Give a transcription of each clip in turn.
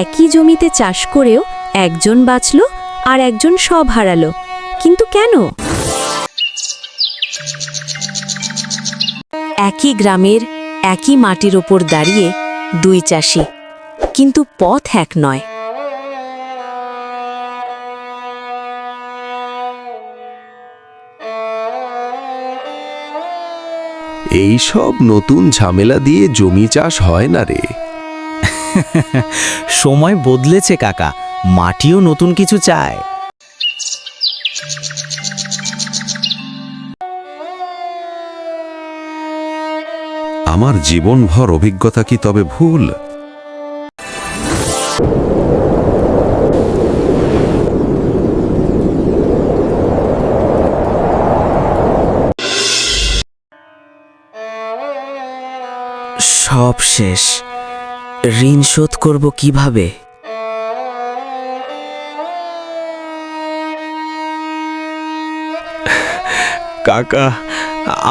একই জমিতে চাষ করেও একজন বাঁচল আর একজন সব হারালো, কিন্তু কেন? একই গ্রামের একই মাটির ওপর দাঁড়িয়ে দুই চাষি, কিন্তু পথ এক নয়। এই সব নতুন ঝামেলা দিয়ে জমি চাষ হয় না রে। সময় বদলেছে কাকা, মাটিও নতুন কিছু চায়। আমার জীবনভর অভিজ্ঞতা কি তবে ভুল? সব শেষ, ঋণ শোধ করব কিভাবে? কাকা,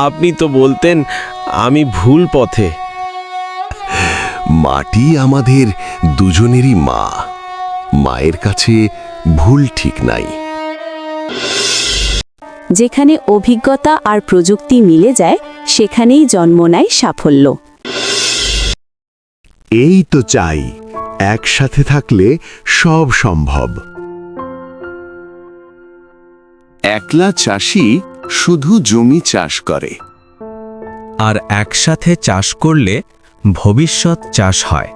আপনি তো বলতেন আমি ভুল পথে। মাটি আমাদের দুজনেরই মা, মায়ের কাছে ভুল ঠিক নাই। যেখানে অভিজ্ঞতা আর প্রযুক্তি মিলে যায়, সেখানেই জন্ম নেয় সাফল্য। এই তো চাই, একসাথে থাকলে সব সম্ভব। একলা চাষি শুধু জমি চাষ করে, আর একসাথে চাষ করলে ভবিষ্যৎ চাষ হয়।